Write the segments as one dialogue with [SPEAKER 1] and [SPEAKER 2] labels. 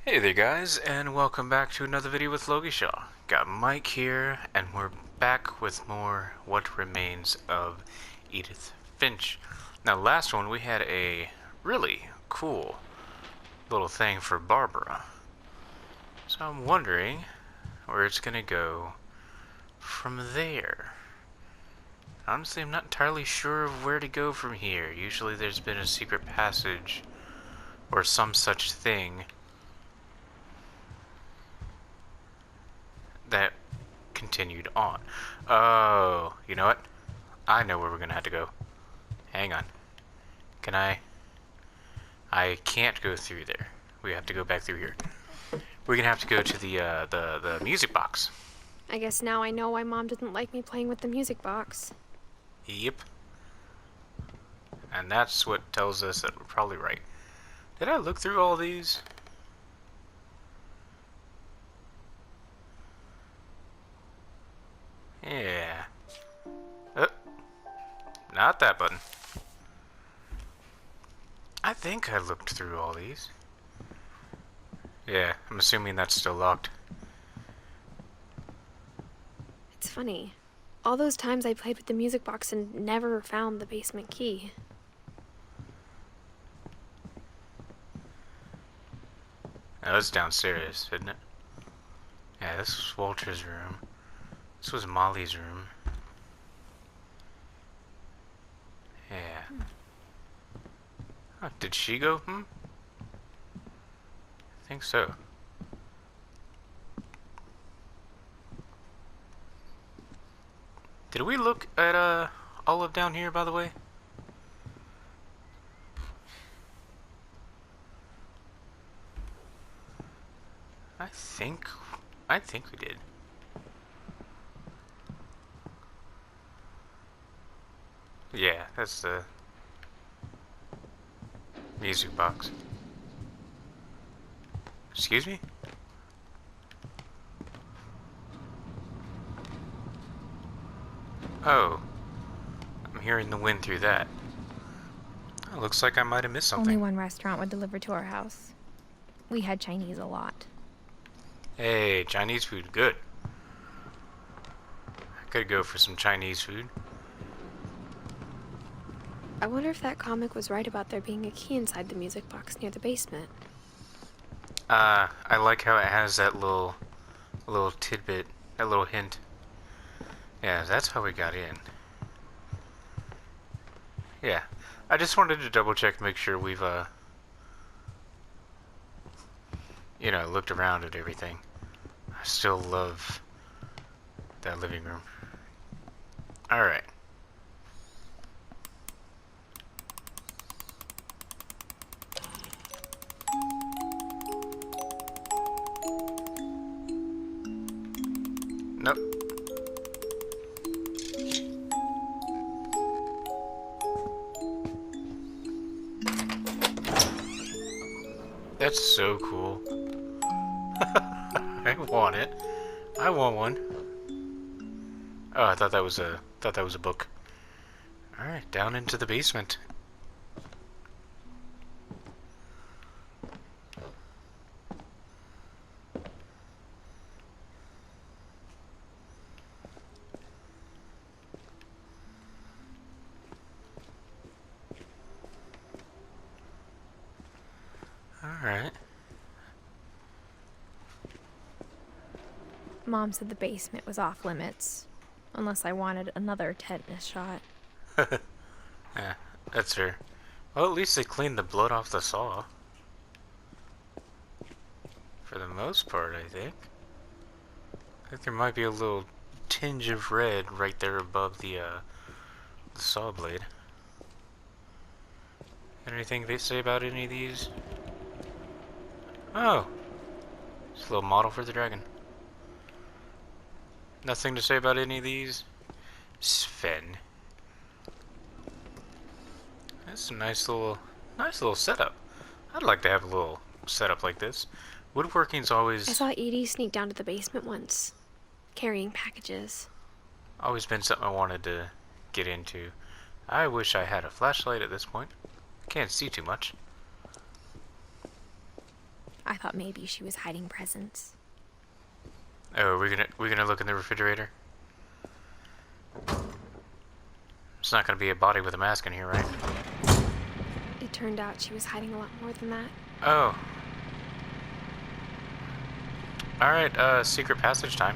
[SPEAKER 1] Hey there guys, and welcome back to another video with Logie Shaw. Got Mike here, and we're back with more What Remains of Edith Finch. Now last one we had a really cool little thing for Barbara. So I'm wondering where it's gonna go from there. Honestly, I'm not entirely sure of where to go from here. Usually there's been a secret passage or some such thing that continued on. Oh, you know what? I know where we're gonna have to go. Hang on. Can I? I can't go through there. We have to go back through here. We're gonna have to go to the music box.
[SPEAKER 2] I guess now I know why Mom didn't like me playing with the music box.
[SPEAKER 1] Yep. And that's what tells us that we're probably right. Did I look through all these? Yeah. Oh, not that button. I think I looked through all these. Yeah, I'm assuming that's still locked.
[SPEAKER 2] It's funny. All those times I played with the music box and never found the basement key.
[SPEAKER 1] That was downstairs, isn't it? Yeah, this was Walter's room. This was Molly's room. Yeah. Oh, did she go? I think so. Did we look at all of down here, by the way? I think we did. Yeah, that's the music box. Excuse me? Oh, I'm hearing the wind through that. Oh, looks like I might have missed something.
[SPEAKER 2] Only one restaurant would deliver to our house. We had Chinese a lot.
[SPEAKER 1] Hey, Chinese food, good. I could go for some Chinese food.
[SPEAKER 2] I wonder if that comic was right about there being a key inside the music box near the basement.
[SPEAKER 1] I like how it has that little tidbit, that little hint. Yeah, that's how we got in. Yeah, I just wanted to double check to make sure we've, looked around at everything. I still love that living room. Alright. Nope. That's so cool. I want it. I want one. Oh, I thought that was a book. Alright, down into the basement. Alright.
[SPEAKER 2] Mom said the basement was off limits, unless I wanted another tetanus shot.
[SPEAKER 1] Yeah, that's her. Well, at least they cleaned the blood off the saw. For the most part, I think. I think there might be a little tinge of red right there above the saw blade. Anything they say about any of these? Oh! It's a little model for the dragon. Nothing to say about any of these? Sven. That's a nice little setup. I'd like to have a little setup like this. Woodworking's always
[SPEAKER 2] I saw Edie sneak down to the basement once, carrying packages.
[SPEAKER 1] always been something I wanted to get into. I wish I had a flashlight at this point. Can't see too much.
[SPEAKER 2] I thought maybe she was hiding presents.
[SPEAKER 1] Oh, we're gonna look in the refrigerator? It's not gonna be a body with a mask in here, right?
[SPEAKER 2] It turned out she was hiding a lot more than that.
[SPEAKER 1] Oh. Alright, secret passage time.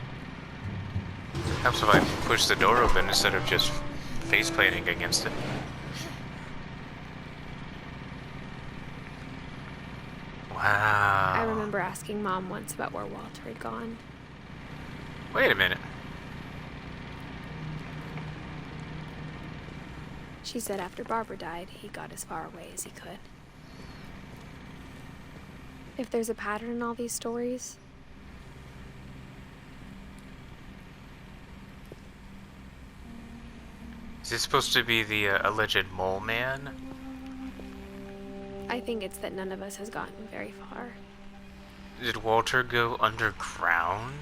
[SPEAKER 1] Helps if I push the door open instead of just face planting against it. Wow.
[SPEAKER 2] I remember asking Mom once about where Walter had gone.
[SPEAKER 1] Wait a minute.
[SPEAKER 2] She said after Barbara died, he got as far away as he could. If there's a pattern in all these stories,
[SPEAKER 1] Is this supposed to be the alleged Moleman?
[SPEAKER 2] I think it's that none of us has gotten very far.
[SPEAKER 1] Did Walter go underground?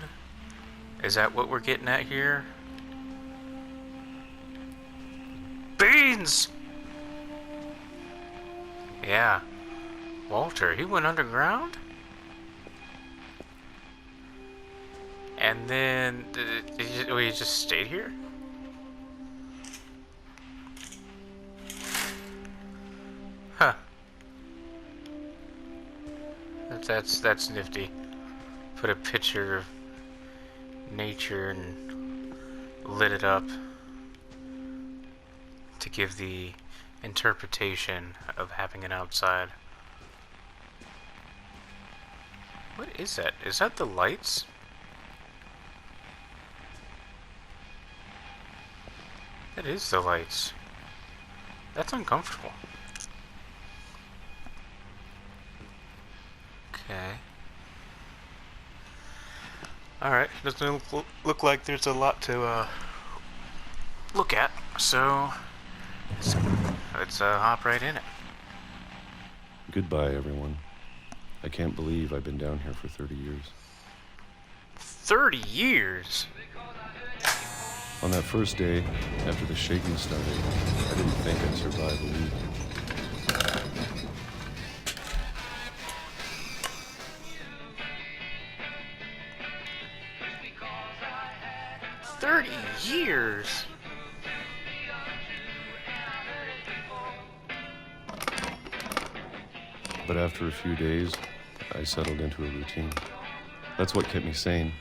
[SPEAKER 1] Is that what we're getting at here? Beans! Yeah. Walter, he went underground? And then... he just stayed here? Huh. That's nifty. Put a picture of nature and lit it up to give the interpretation of having it outside. What is that? Is that the lights? That is the lights. That's uncomfortable. Okay. Alright, doesn't look like there's a lot to look at, so let's hop right in it.
[SPEAKER 3] Goodbye, everyone. I can't believe I've been down here for 30 years.
[SPEAKER 1] 30 years?
[SPEAKER 3] On that first day, after the shaking started, I didn't think I'd survive a week.
[SPEAKER 1] 30 years?
[SPEAKER 3] But after a few days, I settled into a routine. That's what kept me sane.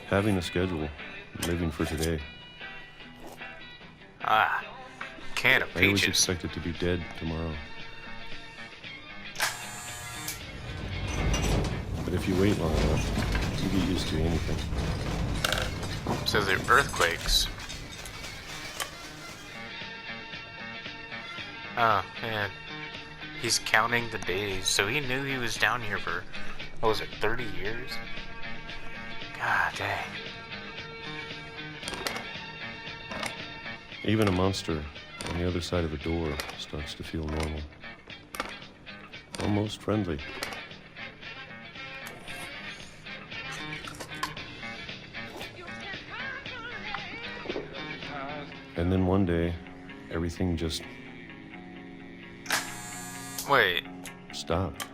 [SPEAKER 3] Having a schedule, living for today.
[SPEAKER 1] Ah, can of
[SPEAKER 3] I always
[SPEAKER 1] peaches.
[SPEAKER 3] expected to be dead tomorrow. But if you wait long enough, you get used to anything.
[SPEAKER 1] So there are earthquakes. Oh, man. He's counting the days, so he knew he was down here for, what was it, 30 years? God dang.
[SPEAKER 3] Even a monster on the other side of the door starts to feel normal. Almost friendly. And then one day, everything just
[SPEAKER 1] Wait,
[SPEAKER 3] stopped.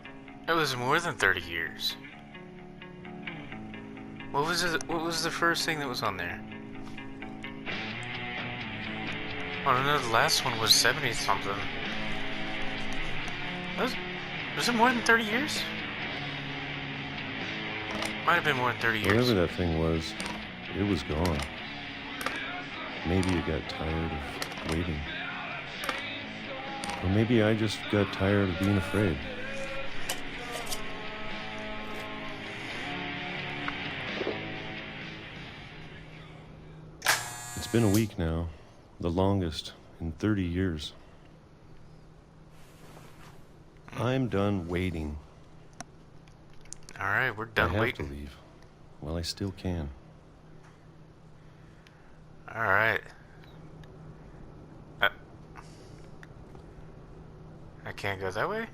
[SPEAKER 1] it was more than 30 years. What was the first thing that was on there? Oh no, the last one was 70 something. Was it more than 30 years? Might have been more than 30 years.
[SPEAKER 3] Whatever that thing was, it was gone. Maybe it got tired of waiting. Or maybe I just got tired of being afraid. It's been a week now, the longest in 30 years. I'm done waiting.
[SPEAKER 1] Alright, we're
[SPEAKER 3] I
[SPEAKER 1] done
[SPEAKER 3] have
[SPEAKER 1] waiting.
[SPEAKER 3] to leave. Well, I still can.
[SPEAKER 1] Alright. I can't go that way?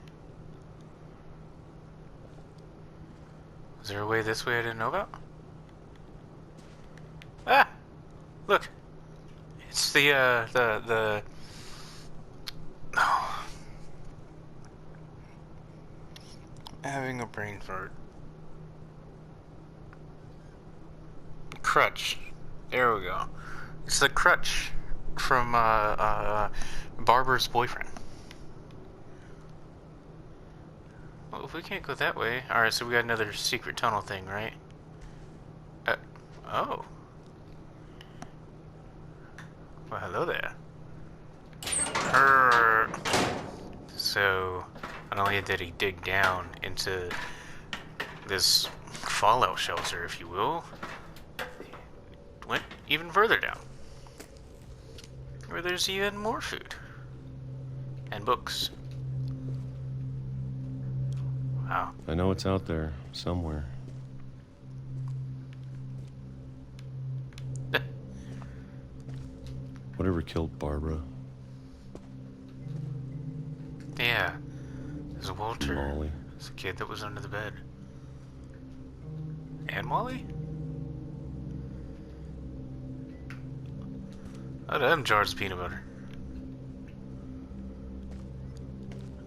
[SPEAKER 1] Is there a way this way I didn't know about? Ah! Look! It's the Having a brain fart. Crutch. There we go. It's the crutch from Barbara's boyfriend. Well, if we can't go that way... Alright, so we got another secret tunnel thing, right? Oh. Well, hello there. So, not only did he dig down into this fallout shelter, if you will, he went even further down, where there's even more food and books. Wow.
[SPEAKER 3] I know it's out there somewhere. Whatever killed Barbara.
[SPEAKER 1] Yeah. There's Walter.
[SPEAKER 3] Molly.
[SPEAKER 1] There's a kid that was under the bed. And Molly? Oh, them jars of peanut butter.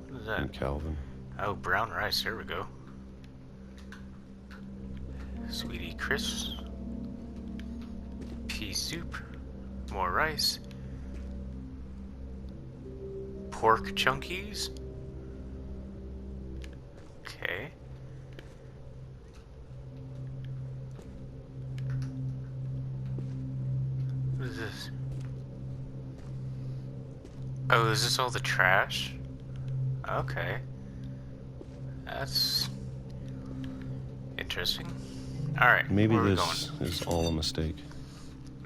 [SPEAKER 1] What is that?
[SPEAKER 3] And Calvin.
[SPEAKER 1] Oh, brown rice. There we go. Sweetie crisps. Pea soup. More rice. Pork chunkies. Okay. What is this? Oh, is this all the trash? Okay. That's interesting. Alright,
[SPEAKER 3] Maybe
[SPEAKER 1] where are we
[SPEAKER 3] this
[SPEAKER 1] going?
[SPEAKER 3] is all a mistake.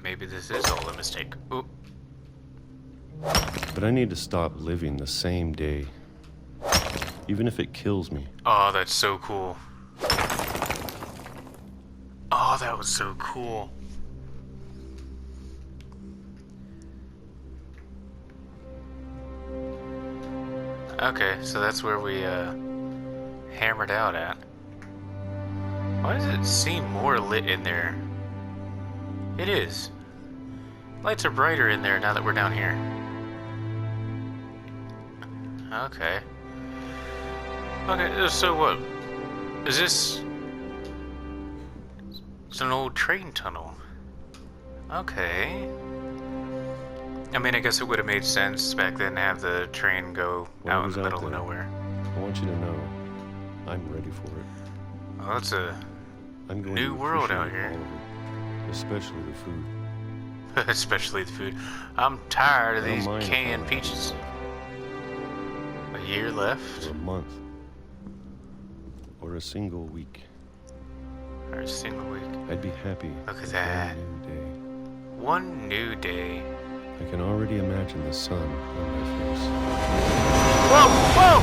[SPEAKER 1] Maybe this is all a mistake. Oop.
[SPEAKER 3] But I need to stop living the same day. Even if it kills me.
[SPEAKER 1] Oh, that's so cool. Oh, that was so cool. Okay, so that's where we hammered out at. Why does it seem more lit in there? It is. Lights are brighter in there now that we're down here. Okay. Okay, so what? Is this... It's an old train tunnel. Okay. I mean, I guess it would have made sense back then to have the train go out in the middle of nowhere.
[SPEAKER 3] I want you to know, I'm ready for it.
[SPEAKER 1] Well, that's a
[SPEAKER 3] I'm going
[SPEAKER 1] new
[SPEAKER 3] to
[SPEAKER 1] world out
[SPEAKER 3] appreciate
[SPEAKER 1] here.
[SPEAKER 3] all of it, especially the food.
[SPEAKER 1] Especially the food. I'm tired of
[SPEAKER 3] I don't
[SPEAKER 1] these
[SPEAKER 3] mind if I
[SPEAKER 1] canned
[SPEAKER 3] only have
[SPEAKER 1] peaches. A year left?
[SPEAKER 3] For a month. Or a single week.
[SPEAKER 1] Or a single week.
[SPEAKER 3] I'd be happy.
[SPEAKER 1] Look at
[SPEAKER 3] with
[SPEAKER 1] that.
[SPEAKER 3] One new day.
[SPEAKER 1] One new day.
[SPEAKER 3] I can already imagine the sun on my face.
[SPEAKER 1] Whoa! Whoa!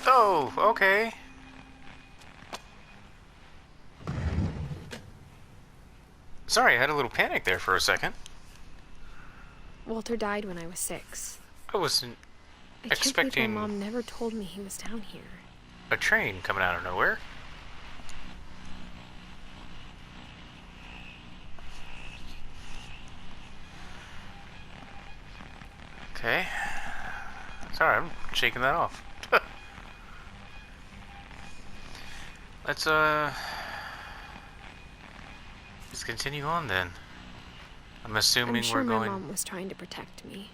[SPEAKER 1] Oh, okay. Sorry, I had a little panic there for a second.
[SPEAKER 2] Walter died when I was 6.
[SPEAKER 1] I wasn't
[SPEAKER 2] I can't
[SPEAKER 1] expecting
[SPEAKER 2] believe my mom never told me he was down here.
[SPEAKER 1] a train coming out of nowhere. Okay. Sorry, I'm shaking that off. Let's continue on then. I'm assuming
[SPEAKER 2] I'm sure
[SPEAKER 1] we're going...
[SPEAKER 2] my mom was trying to protect me.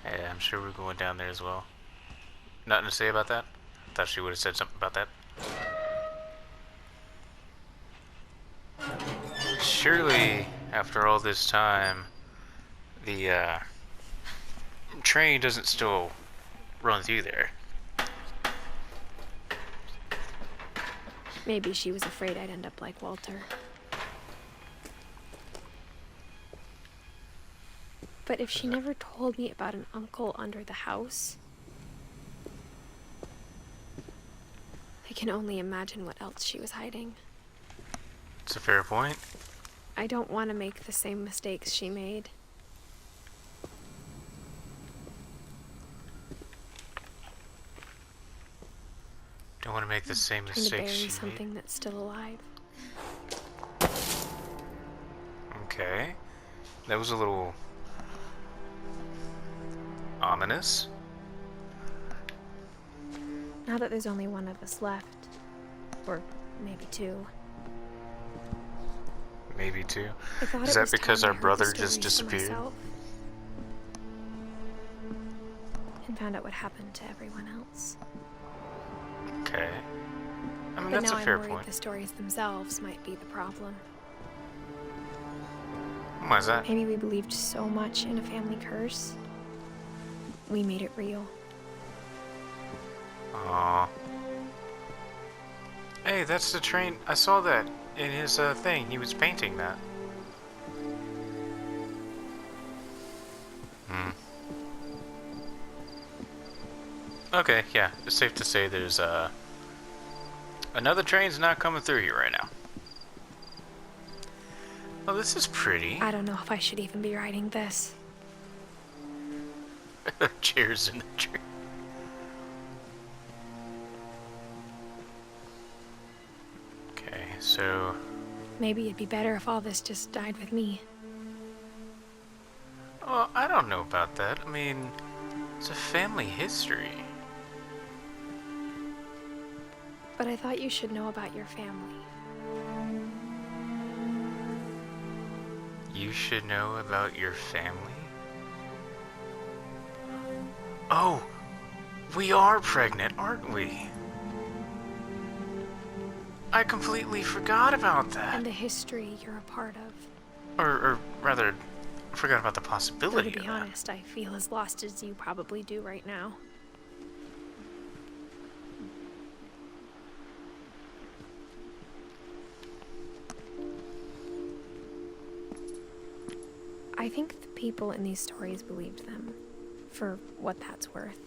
[SPEAKER 1] Yeah, I'm sure we're going down there as well. Nothing to say about that? Thought she would have said something about that. Surely, after all this time, the train doesn't still run through there.
[SPEAKER 2] Maybe she was afraid I'd end up like Walter. But if she never told me about an uncle under the house, I can only imagine what else she was hiding.
[SPEAKER 1] It's a fair point.
[SPEAKER 2] I don't want to make the same mistakes she made.
[SPEAKER 1] Don't want to make the same
[SPEAKER 2] Trying to
[SPEAKER 1] mistakes
[SPEAKER 2] bury
[SPEAKER 1] she made.
[SPEAKER 2] something that's still alive.
[SPEAKER 1] Okay. That was a little ominous.
[SPEAKER 2] Now that there's only one of us left, or maybe two.
[SPEAKER 1] Maybe two.
[SPEAKER 2] I thought
[SPEAKER 1] Is
[SPEAKER 2] it
[SPEAKER 1] that
[SPEAKER 2] was
[SPEAKER 1] because
[SPEAKER 2] time
[SPEAKER 1] our
[SPEAKER 2] I heard the
[SPEAKER 1] brother just
[SPEAKER 2] stories for
[SPEAKER 1] disappeared?
[SPEAKER 2] myself and found out what happened to everyone else.
[SPEAKER 1] Okay. I mean,
[SPEAKER 2] But
[SPEAKER 1] that's
[SPEAKER 2] now
[SPEAKER 1] a
[SPEAKER 2] I'm
[SPEAKER 1] fair
[SPEAKER 2] worried
[SPEAKER 1] point.
[SPEAKER 2] the stories themselves might be the problem.
[SPEAKER 1] Why is that?
[SPEAKER 2] Maybe we believed so much in a family curse, we made it real.
[SPEAKER 1] Aww. Hey, that's the train. I saw that in his thing. He was painting that. Okay, yeah. It's safe to say there's another train's not coming through here right now. Oh, this is pretty.
[SPEAKER 2] I don't know if I should even be writing this.
[SPEAKER 1] Chairs in the tree. Okay, so
[SPEAKER 2] Maybe it'd be better if all this just died with me.
[SPEAKER 1] well, I don't know about that. I mean, it's a family history.
[SPEAKER 2] But I thought you should know about your family.
[SPEAKER 1] You should know about your family? Oh, we are pregnant, aren't we? I completely forgot about that.
[SPEAKER 2] And the history you're a part of.
[SPEAKER 1] Or rather, forgot about the
[SPEAKER 2] Though
[SPEAKER 1] possibility
[SPEAKER 2] to
[SPEAKER 1] of
[SPEAKER 2] be
[SPEAKER 1] that.
[SPEAKER 2] honest, I feel as lost as you probably do right now. I think the people in these stories believed them, for what that's worth.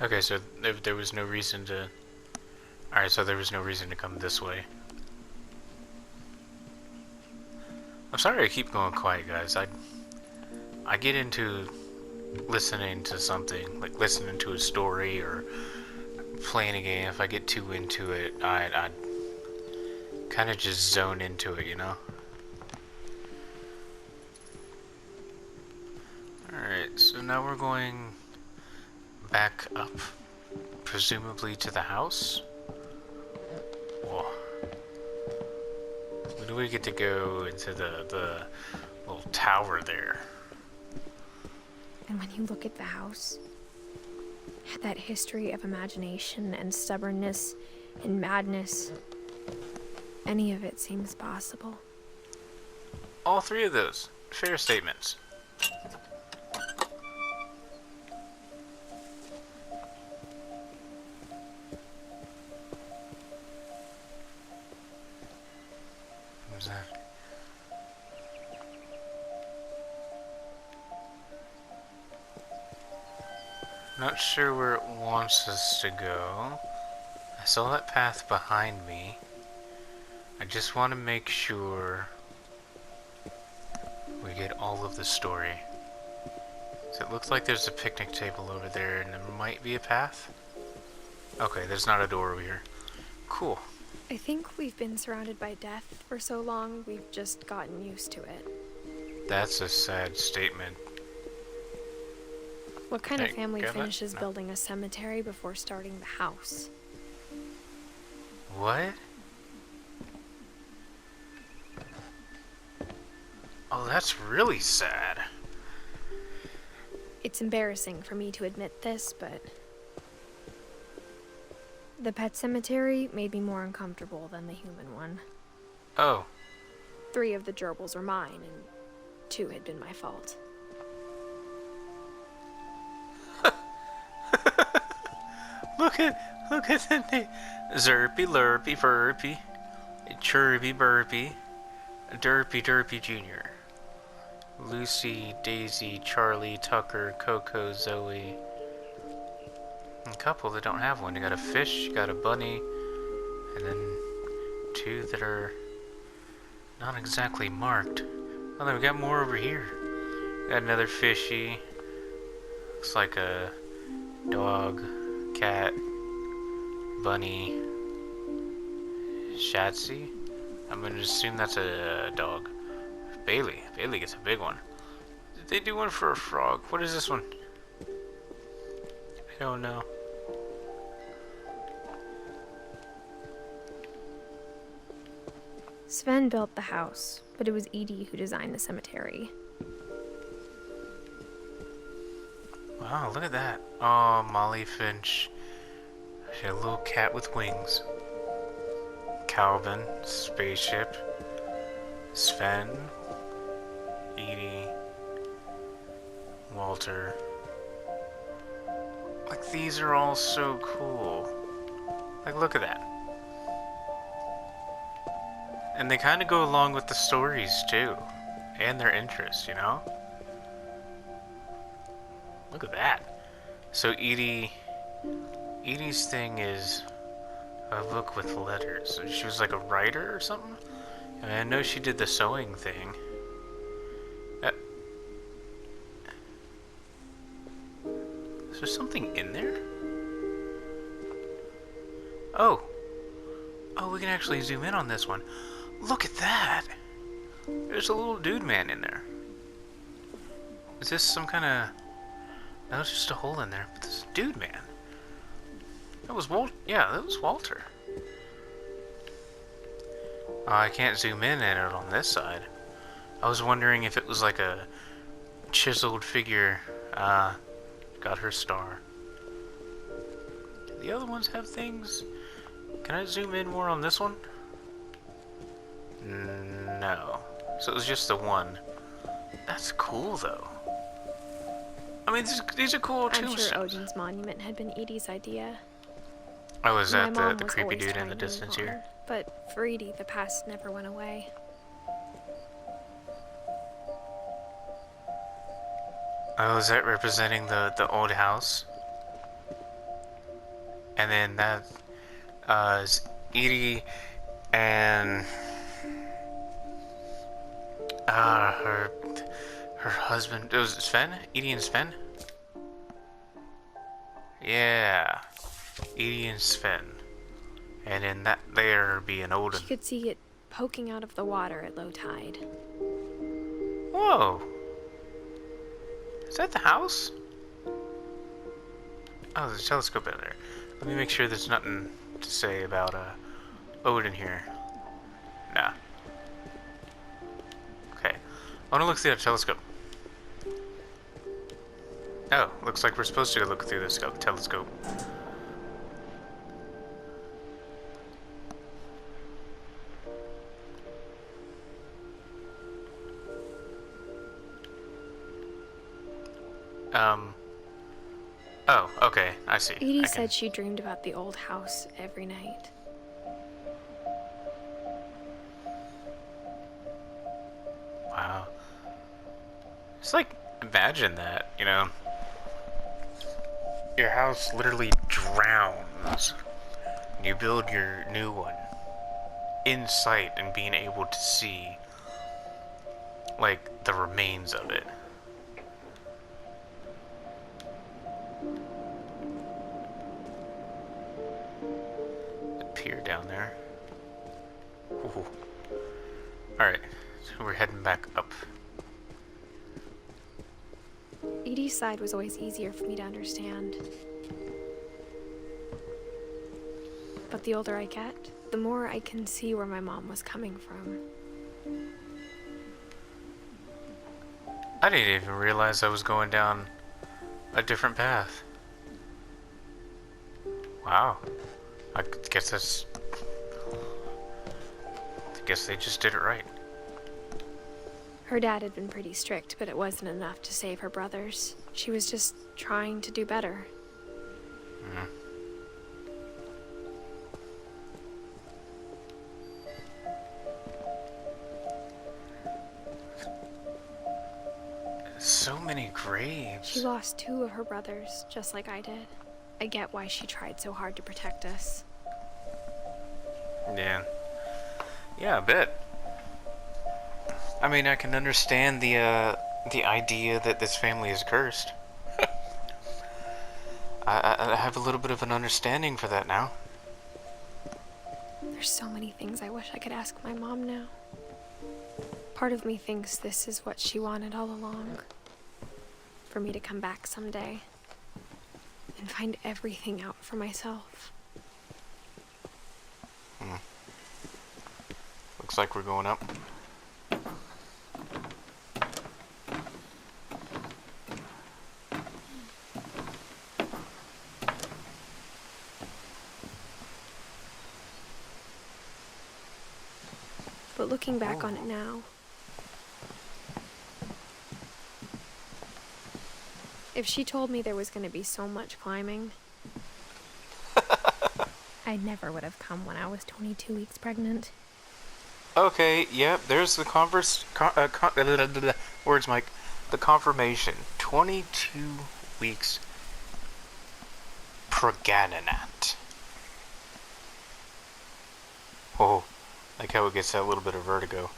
[SPEAKER 1] Okay, so there was no reason to... Alright, so there was no reason to come this way. I'm sorry I keep going quiet, guys. I get into listening to something, like listening to a story or playing a game. If I get too into it, I kind of just zone into it, you know? Alright, so now we're going back up, presumably to the house. Whoa. When do we get to go into the little tower there?
[SPEAKER 2] And when you look at the house, that history of imagination and stubbornness and madness, any of it seems possible.
[SPEAKER 1] All three of those. Fair statements. What's that? Not sure where it wants us to go. I saw that path behind me. I just want to make sure we get all of the story. So it looks like there's a picnic table over there and there might be a path. Okay, there's not a door over here. Cool.
[SPEAKER 2] I think we've been surrounded by death for so long, we've just gotten used to it.
[SPEAKER 1] That's a sad statement.
[SPEAKER 2] What kind of
[SPEAKER 1] Hey,
[SPEAKER 2] family
[SPEAKER 1] get that?
[SPEAKER 2] finishes
[SPEAKER 1] No.
[SPEAKER 2] building a cemetery before starting the house?
[SPEAKER 1] What? Oh, that's really sad.
[SPEAKER 2] It's embarrassing for me to admit this, but the pet cemetery made me more uncomfortable than the human one.
[SPEAKER 1] Oh,
[SPEAKER 2] 3 of the gerbils were mine, and 2 had been my fault.
[SPEAKER 1] look at the name. Zerpy, Lurpy, Furpy, Chirpy, Burpy, Derpy, Derpy Jr., Lucy, Daisy, Charlie, Tucker, Coco, Zoe. A couple that don't have one. You got a fish, you got a bunny, and then 2 that are not exactly marked. Oh, then we got more over here. Got another fishy. Looks like a dog, cat, bunny, Shatsy. I'm gonna assume that's a dog. Bailey. Bailey gets a big one. Did they do one for a frog? What is this one? I don't know.
[SPEAKER 2] Sven built the house, but it was Edie who designed the cemetery.
[SPEAKER 1] Wow, look at that. Oh, Molly Finch. She had a little cat with wings. Calvin, spaceship. Sven. Edie. Walter. Like, these are all so cool. Like, look at that. And they kind of go along with the stories, too. And their interests, you know? Look at that. So Edie's thing is a book with letters. So she was like a writer or something? And I know she did the sewing thing. Is there something in there? Oh. Oh, we can actually zoom in on this one. Look at that! There's a little dude man in there. Is this some kind of... No, it's just a hole in there. But this dude man. That was Yeah, that was Walter. I can't zoom in at it on this side. I was wondering if it was like a chiseled figure. Got her star. Do the other ones have things? Can I zoom in more on this one? No. So it was just the one. That's cool, though. I mean, these are cool tombstones.
[SPEAKER 2] I'm sure Odin's monument had been Edie's idea.
[SPEAKER 1] Oh, is that
[SPEAKER 2] My mom
[SPEAKER 1] the
[SPEAKER 2] was
[SPEAKER 1] creepy
[SPEAKER 2] always
[SPEAKER 1] dude in
[SPEAKER 2] trying
[SPEAKER 1] the
[SPEAKER 2] to move
[SPEAKER 1] distance
[SPEAKER 2] on,
[SPEAKER 1] here?
[SPEAKER 2] But for Edie, the past never went away.
[SPEAKER 1] Oh, is that representing the old house? And then that is Edie and her husband. It was Sven? Edie and Sven? Yeah. Edie and Sven. And then that there be an Odin.
[SPEAKER 2] She could see it poking out of the water at low tide.
[SPEAKER 1] Whoa. Is that the house? Oh, there's a telescope in there. Let me make sure there's nothing to say about Odin here. Nah. Okay. I want to look through the telescope. Oh, looks like we're supposed to look through this telescope. Oh, okay, I see.
[SPEAKER 2] Edie said she dreamed about the old house every night.
[SPEAKER 1] Wow. It's like, imagine that, you know. Your house literally drowns. You build your new one in sight and being able to see, like, the remains of it. Pier down there. Ooh. Alright, so we're heading back up.
[SPEAKER 2] Edie's side was always easier for me to understand. But the older I get, the more I can see where my mom was coming from.
[SPEAKER 1] I didn't even realize I was going down a different path. Wow. I guess they just did it right.
[SPEAKER 2] Her dad had been pretty strict, but it wasn't enough to save her brothers. She was just trying to do better.
[SPEAKER 1] Mm. So many graves.
[SPEAKER 2] She lost 2 of her brothers, just like I did. I get why she tried so hard to protect us.
[SPEAKER 1] Yeah. Yeah, I bet. I mean, I can understand the idea that this family is cursed. I have a little bit of an understanding for that now.
[SPEAKER 2] There's so many things I wish I could ask my mom now. Part of me thinks this is what she wanted all along. For me to come back someday and find everything out for myself.
[SPEAKER 1] Looks like we're going up.
[SPEAKER 2] But looking back on it now, if she told me there was going to be so much climbing, I never would have come when I was 22 weeks pregnant.
[SPEAKER 1] Okay, yep, there's the words, Mike. The confirmation. 22 weeks pregnant. Oh, like how it gets that little bit of vertigo.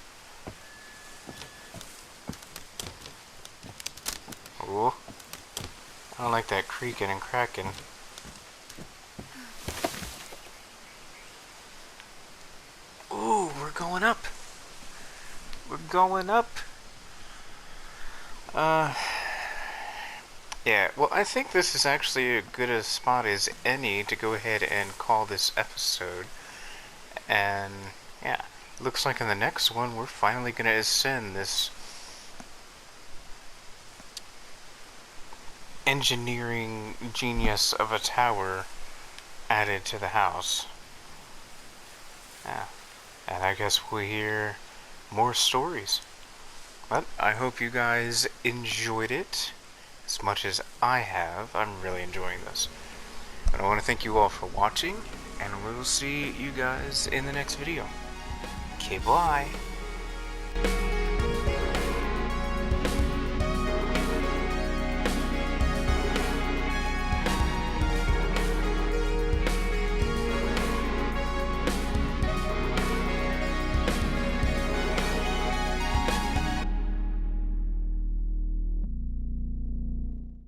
[SPEAKER 1] Oh, I don't like that creaking and cracking. Ooh, we're going up. We're going up. Yeah, well, I think this is actually as good a spot as any to go ahead and call this episode. And, yeah, looks like in the next one, we're finally going to ascend this engineering genius of a tower added to the house. Yeah. And I guess we'll hear more stories. But I hope you guys enjoyed it as much as I have. I'm really enjoying this. But I want to thank you all for watching, and we'll see you guys in the next video. Okay, bye.